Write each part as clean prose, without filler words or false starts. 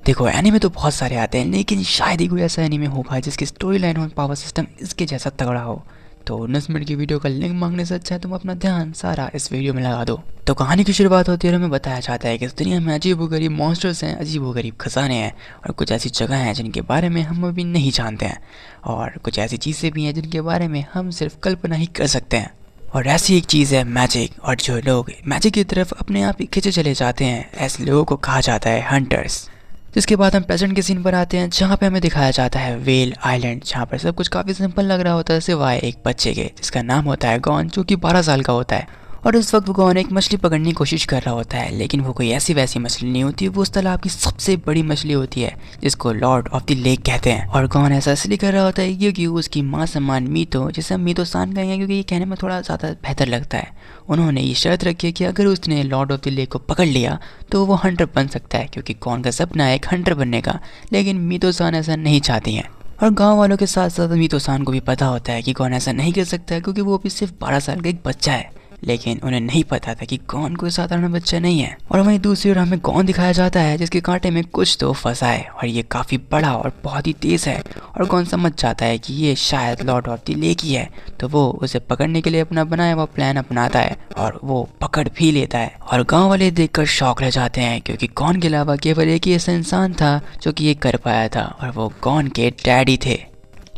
देखो एनीमे तो बहुत सारे आते हैं, लेकिन शायद ही कोई ऐसा एनीमे होगा जिसकी स्टोरी लाइन और पावर सिस्टम इसके जैसा तगड़ा हो। तो 19 मिनट की वीडियो का लिंक मांगने से अच्छा है तुम अपना ध्यान सारा इस वीडियो में लगा दो। तो कहानी की शुरुआत होती है और हमें बताया जाता है कि इस दुनिया में अजीबोगरीब मॉन्स्टर्स हैं, अजीबोगरीब खजाने हैं और कुछ ऐसी जगह हैं जिनके बारे में हम अभी नहीं जानते हैं, और कुछ ऐसी चीज़ें भी हैं जिनके बारे में हम सिर्फ कल्पना ही कर सकते हैं। और ऐसी एक चीज़ है मैजिक, और जो लोग मैजिक की तरफ अपने आप ही खिंचे चले जाते हैं ऐसे लोगों को कहा जाता है हंटर्स। जिसके बाद हम प्रेजेंट के सीन पर आते हैं जहाँ पे हमें दिखाया जाता है वेल आइलैंड, जहाँ पर सब कुछ काफ़ी सिंपल लग रहा होता है सिवाय एक बच्चे के जिसका नाम होता है गॉन, जो कि 12 साल का होता है। और इस वक्त वो गॉन एक मछली पकड़ने की कोशिश कर रहा होता है, लेकिन वो कोई ऐसी वैसी मछली नहीं होती, वो उस तालाब की सबसे बड़ी मछली होती है जिसको लॉर्ड ऑफ द लेक कहते हैं। और गॉन ऐसा इसलिए कर रहा होता है क्योंकि उसकी माँ समान मीतो, जिसे हम मीतो सान कहेंगे क्योंकि ये कहने में थोड़ा ज़्यादा बेहतर लगता है, उन्होंने ये शर्त रखी है कि अगर उसने लॉर्ड ऑफ द लेक को पकड़ लिया तो वो हंटर बन सकता है, क्योंकि गॉन का सपना है एक हंटर बनने का। लेकिन मीतो सान ऐसा नहीं चाहती हैं, और गांव वालों के साथ साथ मीतो सान को भी पता होता है कि गॉन ऐसा नहीं कर सकता है क्योंकि वो अभी सिर्फ 12 साल का एक बच्चा है। लेकिन उन्हें नहीं पता था कि गॉन कोई साधारण बच्चा नहीं है। और वहीं दूसरी ओर हमें गॉन दिखाया जाता है जिसके कांटे में कुछ तो फंसा है, और ये काफ़ी बड़ा और बहुत ही तेज़ है। और गॉन समझ जाता है कि ये शायद लॉर्ड ऑफ द लेक ही है, तो वो उसे पकड़ने के लिए अपना बनाया हुआ प्लान अपनाता है और वो पकड़ भी लेता है। और गाँव वाले देखकर शॉक रह जाते हैं क्योंकि गॉन के अलावा केवल एक ही ऐसा इंसान था जो कि ये कर पाया था, और वो गॉन के डैडी थे।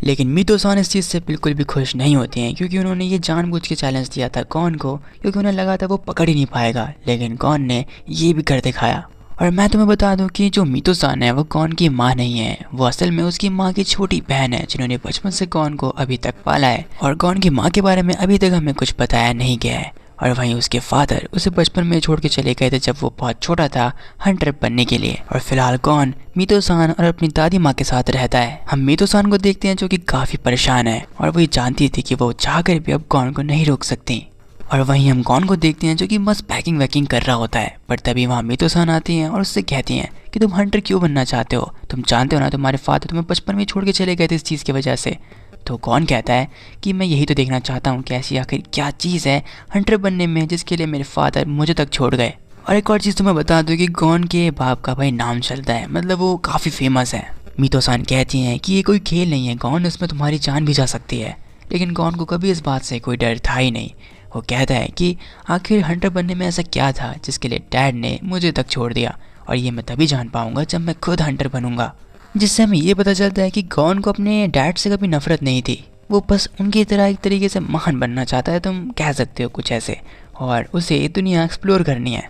लेकिन मीतो सान इस चीज़ से बिल्कुल भी खुश नहीं होती हैं क्योंकि उन्होंने ये जानबूझ के चैलेंज दिया था गॉन को, क्योंकि उन्हें लगा था वो पकड़ ही नहीं पाएगा, लेकिन गॉन ने ये भी कर दिखाया। और मैं तुम्हें बता दूं कि जो मीतो सान है वो गॉन की माँ नहीं है, वो असल में उसकी माँ की छोटी बहन है जिन्होंने बचपन से गॉन को अभी तक पाला है। और गॉन की माँ के बारे में अभी तक हमें कुछ बताया नहीं गया है। और वहीं उसके फादर उसे बचपन में छोड़ के चले गए थे जब वो बहुत छोटा था हंटर बनने के लिए। और फिलहाल गॉन मीतो सान और अपनी दादी माँ के साथ रहता है। हम मीतो सान को देखते हैं जो कि काफ़ी परेशान है, और वो जानती थी कि वो चाहकर भी अब गॉन को नहीं रोक सकती। और वहीं हम गॉन को देखते हैं जो कि मस्त पैकिंग वैकिंग कर रहा होता है, पर तभी वहाँ मीतो सान आती हैं और उससे कहती हैं कि तुम हंटर क्यों बनना चाहते हो, तुम जानते हो ना तुम्हारे फादर तुम्हें बचपन में छोड़ के चले गए थे इस चीज़ की वजह से। तो गॉन कहता है कि मैं यही तो देखना चाहता हूँ कि ऐसी आखिर क्या चीज़ है हंटर बनने में जिसके लिए मेरे फादर मुझे तक छोड़ गए। और एक और चीज़ तुम्हें बता दूँ कि गॉन के बाप का भाई नाम चलता है, मतलब वो काफ़ी फेमस है। मीतो सान कहती हैं कि ये कोई खेल नहीं है गॉन, इसमें तुम्हारी जान भी जा सकती है। लेकिन गॉन को कभी इस बात से कोई डर था ही नहीं। वो कहता है कि आखिर हंटर बनने में ऐसा क्या था जिसके लिए डैड ने मुझे तक छोड़ दिया, और ये मैं तभी जान पाऊँगा जब मैं खुद हंटर बनूँगा। जिससे हमें ये पता चलता है कि गॉन को अपने डैड से कभी नफरत नहीं थी, वो बस उनकी तरह एक तरीके से महान बनना चाहता है, तुम कह सकते हो कुछ ऐसे, और उसे दुनिया एक्सप्लोर करनी है।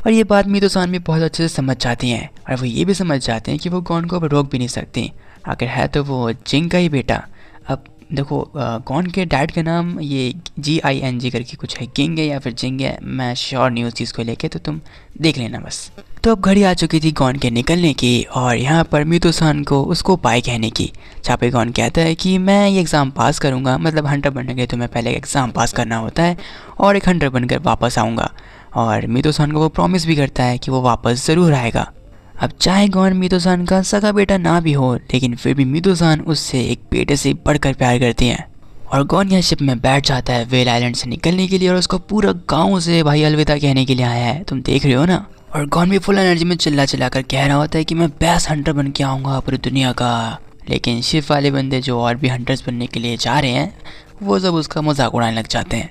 और ये बात मीतो सान भी बहुत अच्छे से समझ जाती हैं, और वो ये भी समझ जाते हैं कि वो गॉन को अब रोक भी नहीं सकती, आखिर है तो वो जिंग का ही बेटा। अब देखो गॉन के डैड का नाम ये GING करके कुछ है, गिंग है या फिर जिंग है, मैं श्योर नहीं उस चीज़ को लेके, तो तुम देख लेना बस। तो अब घड़ी आ चुकी थी गॉन के निकलने की, और यहाँ पर मीतो सान को उसको बाय कहने की, जहाँ पे गॉन कहता है कि मैं ये एग्ज़ाम पास करूँगा, मतलब हंटर बनने के लिए तुम्हें पहले एग्ज़ाम पास करना होता है और एक हंटर बनकर वापस आऊँगा। और मीतो सान को वो प्रॉमिस भी करता है कि वो वापस ज़रूर आएगा। अब चाहे गॉन मीतो सान का सगा बेटा ना भी हो, लेकिन फिर भी मीतो सान उससे एक बेटे से बढ़कर प्यार करती हैं। और गॉन यहाँ शिप में बैठ जाता है वेल आइलैंड से निकलने के लिए, और उसको पूरा गाँव से भाई अलविदा कहने के लिए आया है, तुम देख रहे हो ना। और गॉन भी फुल एनर्जी में चिल्ला चिल्ला कर कह रहा होता है कि मैं बेस्ट हंटर बन के आऊँगा पूरी दुनिया का। लेकिन शिप वाले बंदे जो और भी हंटर्स बनने के लिए जा रहे हैं वो सब उसका मजाक उड़ाने लग जाते हैं।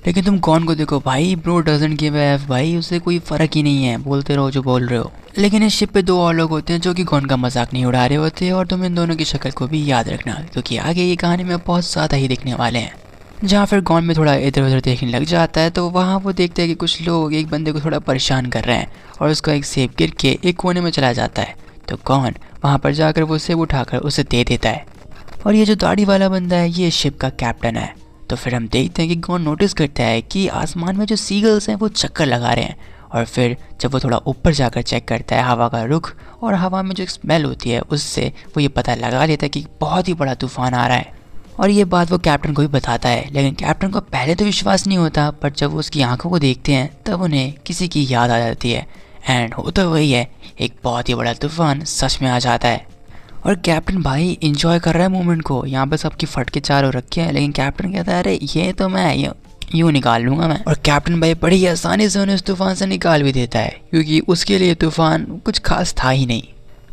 लेकिन तुम गॉन को देखो भाई, bro doesn't give a F, भाई उससे कोई फ़र्क ही नहीं है, बोलते रहो जो बोल रहे हो। लेकिन इस शिप पे 2 और लोग होते हैं जो कि गॉन का मजाक नहीं उड़ा रहे होते, और तुम इन दोनों की शक्ल को भी याद रखना क्योंकि आगे ये कहानी में बहुत ज़्यादा ही दिखने वाले हैं। जहाँ फिर गॉन में थोड़ा इधर उधर देखने लग जाता है तो वहाँ वो देखते हैं कि कुछ लोग एक बंदे को थोड़ा परेशान कर रहे हैं, और उसका एक सेब गिर के एक कोने में चला जाता है। तो गॉन वहाँ पर जाकर वो सेब उठाकर उसे दे देता है। और ये जो दाढ़ी वाला बंदा है ये शिप का कैप्टन है। तो फिर हम देखते हैं कि गॉन नोटिस करता है कि आसमान में जो सीगल्स हैं वो चक्कर लगा रहे हैं, और फिर जब वो थोड़ा ऊपर जाकर चेक करता है हवा का रुख और हवा में जो एक स्मेल होती है उससे वो ये पता लगा लेता है कि बहुत ही बड़ा तूफान आ रहा है। और ये बात वो कैप्टन को भी बताता है, लेकिन कैप्टन को पहले तो विश्वास नहीं होता, पर जब वो उसकी आंखों को देखते हैं तब उन्हें किसी की याद आ जाती है, एंड होता वही है, एक बहुत ही बड़ा तूफान सच में आ जाता है। और कैप्टन भाई इंजॉय कर रहा है मोमेंट को, यहाँ पे सबकी फटके चारों रखे हैं, लेकिन कैप्टन कहता है अरे ये तो मैं यूँ निकाल लूँगा मैं। और कैप्टन भाई बड़ी ही आसानी से उन्हें उस तूफान से निकाल भी देता है क्योंकि उसके लिए तूफान कुछ खास था ही नहीं।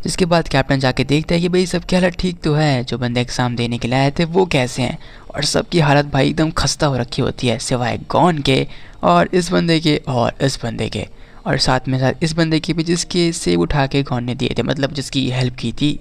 जिसके बाद कैप्टन जाके देखता है कि भाई सबकी हालत ठीक तो है, जो बंदे एग्ज़ाम देने के लिए आए थे वो कैसे हैं। और सबकी हालत भाई एकदम खस्ता हो रखी होती है सिवाय गॉन के और इस बंदे के और इस बंदे के, और साथ में साथ इस बंदे के भी जिसके सेब उठा के गॉन ने दिए थे, मतलब जिसकी हेल्प की थी।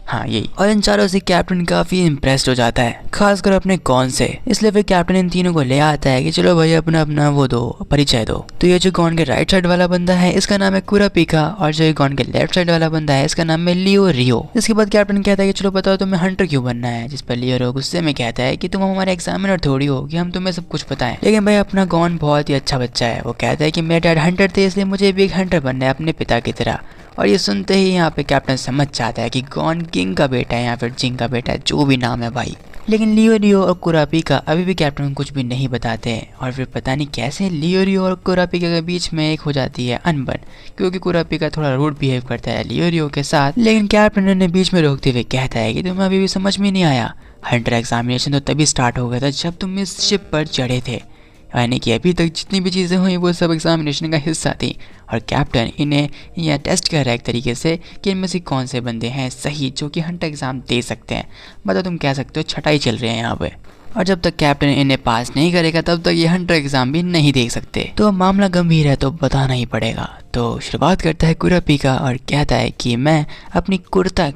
हाँ यही। और इन चारों से कैप्टन काफ़ी इम्प्रेस्ड हो जाता है, खासकर अपने गॉन से। इसलिए फिर कैप्टन इन तीनों को ले आता है कि चलो भाई अपना अपना वो दो परिचय दो। तो ये जो गॉन के राइट साइड वाला बंदा है इसका नाम है कुरापिका, और जो गॉन के लेफ्ट साइड वाला बंदा है इसका नाम है लियो रियो। इसके बाद कैप्टन कहता है कि चलो बताओ तुम्हें हंटर क्यों बनना है, जिस पर लियो रियो गुस्से में कहता है कि तुम हमारे एग्जामिनर थोड़ी हो कि हम तुम्हें सब कुछ बताएं। लेकिन भाई अपना गॉन बहुत ही अच्छा बच्चा है, वो कहता है कि मेरे डैड हंटर थे इसलिए मुझे भी एक हंटर बनना है अपने पिता की तरह। और ये सुनते ही यहाँ पे कैप्टन समझ जाता है कि गॉन किंग का बेटा है या फिर जिंग का बेटा है, जो भी नाम है भाई। लेकिन लियो रियो और कुरापिका अभी भी कैप्टन को कुछ भी नहीं बताते हैं। और फिर पता नहीं कैसे लियो रियो और कुरापिका के बीच में एक हो जाती है अनबन, क्योंकि कुरापिका थोड़ा रूड बिहेव करता है लियो रियो के साथ। लेकिन कैप्टन उन्हें बीच में रोकते हुए कहता है कि तुम्हें अभी भी समझ में नहीं आया, हंटर एग्जामिनेशन तो तभी स्टार्ट हो गया था जब तुम इस शिप पर चढ़े थे, यानी कि अभी तक जितनी भी चीज़ें हुई वो सब एग्जामिनेशन का हिस्सा थी। और कैप्टन इन्हें यह टेस्ट कर रहा है एक तरीके से कि इनमें से कौन से बंदे हैं सही जो कि हंटर एग्ज़ाम दे सकते हैं। मतलब तुम कह सकते हो छटाई चल रही है यहाँ पे। और जब तक कैप्टन इन्हें पास नहीं करेगा तब तक ये हंटर एग्ज़ाम भी नहीं दे सकते। तो मामला गंभीर है तो बताना ही पड़ेगा। तो शुरुआत करता है कुरापिका और कहता है कि मैं अपनी कुर्ता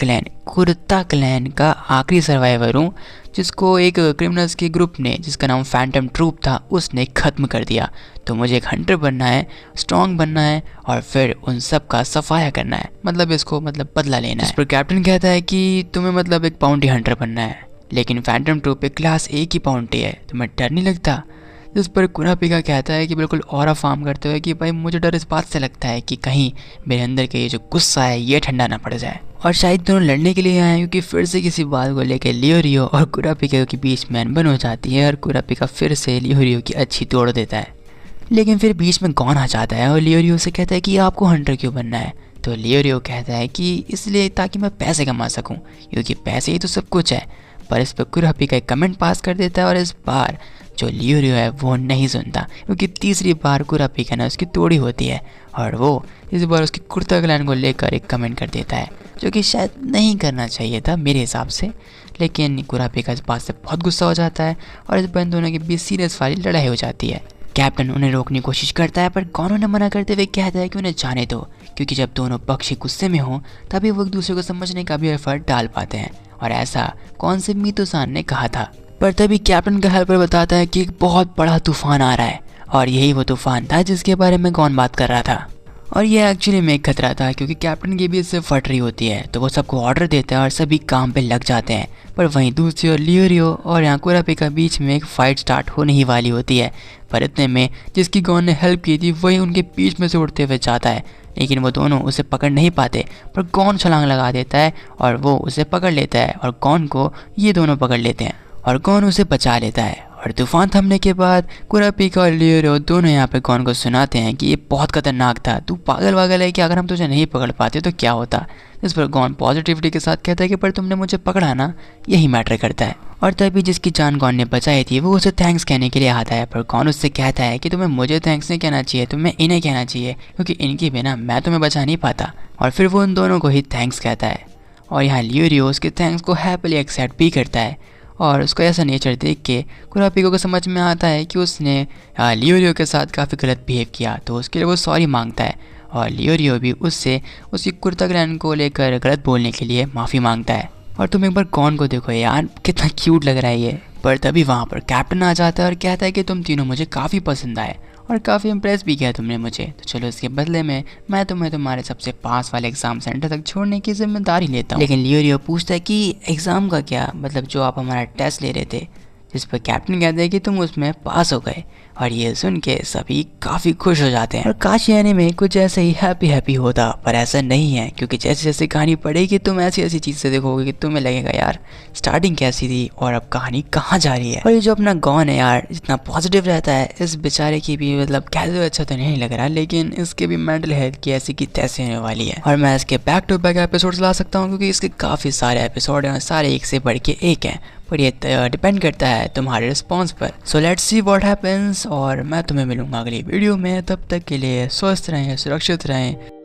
क्लैन का आखिरी सर्वाइवर हूँ, जिसको एक क्रिमिनल्स के ग्रुप ने, जिसका नाम फैंटम ट्रूप था, उसने ख़त्म कर दिया। तो मुझे एक हंटर बनना है, स्ट्रॉन्ग बनना है और फिर उन सब का सफाया करना है, मतलब इसको बदला लेना है। इस पर कैप्टन कहता है कि तुम्हें मतलब एक बाउंटी हंटर बनना है, लेकिन फैंटम ट्रूप एक क्लास A की बाउंटी है, तुम्हें डर नहीं लगता? जिस पर कुरापिका कहता है कि बिल्कुल ऑरा फार्म करते हुए कि भाई मुझे डर इस बात से लगता है कि कहीं मेरे अंदर के ये जो गुस्सा है ये ठंडा ना पड़ जाए। और शायद दोनों लड़ने के लिए आए हैं, क्योंकि फिर से किसी बात को लेकर लियो रियो और कुरापिका के बीच में अनबन हो जाती है और कुरापिका फिर से लियो रियो की अच्छी तोड़ देता है। लेकिन फिर बीच में गॉन आ जाता है और लियो रियो से कहता है कि आपको हंटर क्यों बनना है? तो लियो रियो कहता है कि इसलिए ताकि मैं पैसे कमा सकूं, क्योंकि पैसे ही तो सब कुछ है। पर इस पर कुरापिका एक कमेंट पास कर देता है और इस बार जो लियो रियो है वो नहीं सुनता, क्योंकि तीसरी बार कुरापिका ने उसकी तोड़ी होती है और वो इस बार उसकी कुर्ता क्लैन को लेकर एक कमेंट कर देता है, जो कि शायद नहीं करना चाहिए था मेरे हिसाब से। लेकिन कुरापिका इस बात से बहुत गुस्सा हो जाता है और इस बार दोनों के बीच सीरियस वाली लड़ाई हो जाती है। कैप्टन उन्हें रोकने की कोशिश करता है पर गॉन उन्हें मना करते हुए कहता है कि उन्हें जाने दो, क्योंकि जब दोनों पक्ष गुस्से में हों तभी वो एक दूसरे को समझने का भी एफर्ट डाल पाते हैं। और ऐसा कौन से मीतो-सान ने कहा था। पर तभी कैप्टन का हेल्पर बताता है कि एक बहुत बड़ा तूफान आ रहा है, और यही वो तूफान था जिसके बारे में गॉन बात कर रहा था। और ये एक्चुअली में एक खतरा था, क्योंकि कैप्टन की भी इससे फट रही होती है, तो वो सबको ऑर्डर देता है और सभी काम पे लग जाते हैं। पर वहीं दूसरी ओर लियो रियो और यहाँ कुरापिका के बीच में एक फाइट स्टार्ट होने ही वाली होती है। पर इतने में जिसकी गॉन ने हेल्प की थी वही उनके बीच में से उड़ते हुए जाता है, लेकिन वो दोनों उसे पकड़ नहीं पाते। पर गॉन छलांग लगा देता है और वो उसे पकड़ लेता है और गॉन को ये दोनों पकड़ लेते हैं और गॉन उसे बचा लेता है। और तूफान थमने के बाद कुरापिका और लियो रियो दोनों यहाँ पे गॉन को सुनाते हैं कि ये बहुत खतरनाक था, तू पागल है कि अगर हम तुझे नहीं पकड़ पाते तो क्या होता। इस पर गॉन पॉजिटिविटी के साथ कहता है कि पर तुमने मुझे पकड़ा ना, यही मैटर करता है। और तभी जिसकी जान गॉन ने बचाई थी वो उसे थैंक्स कहने के लिए आता है, पर गॉन उससे कहता है कि तुम्हें मुझे थैंक्स नहीं कहना चाहिए, तुम्हें इन्हें कहना चाहिए, क्योंकि इनके बिना मैं तुम्हें बचा नहीं पाता। और फिर वो उन दोनों को ही थैंक्स कहता है और यहाँ लियो रियो उसके थैंक्स को हैप्पीली एक्सेप्ट भी करता है। और उसका ऐसा नेचर देख के कुरापिका को समझ में आता है कि उसने लियो रियो के साथ काफ़ी गलत बिहेव किया, तो उसके लिए वो सॉरी मांगता है और लियो रियो भी उससे उसकी कुर्ता क्लैन को लेकर गलत बोलने के लिए माफ़ी मांगता है। और तुम एक बार गॉन को देखो यार, कितना क्यूट लग रहा है ये। पर तभी वहाँ पर कैप्टन आ जाता है और कहता है कि तुम तीनों मुझे काफ़ी पसंद आए और काफ़ी इम्प्रेस भी किया तुमने मुझे, तो चलो इसके बदले में मैं तुम्हें तुम्हारे सबसे पास वाले एग्ज़ाम सेंटर तक छोड़ने की जिम्मेदारी लेता हूँ। लेकिन लियो रियो पूछता है कि एग्ज़ाम का क्या, मतलब जो आप हमारा टेस्ट ले रहे थे, जिस पर कैप्टन कहते हैं कि तुम उसमें पास हो गए। और ये सुन के सभी काफ़ी खुश हो जाते हैं और काश यानी में कुछ ऐसे ही हैप्पी होता, पर ऐसा नहीं है, क्योंकि जैसे जैसे कहानी पढ़ेगी तुम ऐसी चीज़ें देखोगे कि तुम्हें लगेगा यार स्टार्टिंग कैसी थी और अब कहानी कहाँ जा रही है। और ये जो अपना गॉन है यार, जितना पॉजिटिव रहता है, इस बेचारे की भी मतलब कहते हुए अच्छा तो नहीं लग रहा, लेकिन इसके भी मेंटल हेल्थ की ऐसी की तैसी होने वाली है। और मैं इसके बैक टू बैक एपिसोड्स ला सकता हूँ, क्योंकि इसके काफ़ी सारे एपिसोड हैं, सारे एक से बढ़ के एक हैं, पर ये डिपेंड करता है तुम्हारे रिस्पॉन्स पर। So let's see what happens, और मैं तुम्हें मिलूंगा अगली वीडियो में। तब तक के लिए स्वस्थ रहें, सुरक्षित रहें।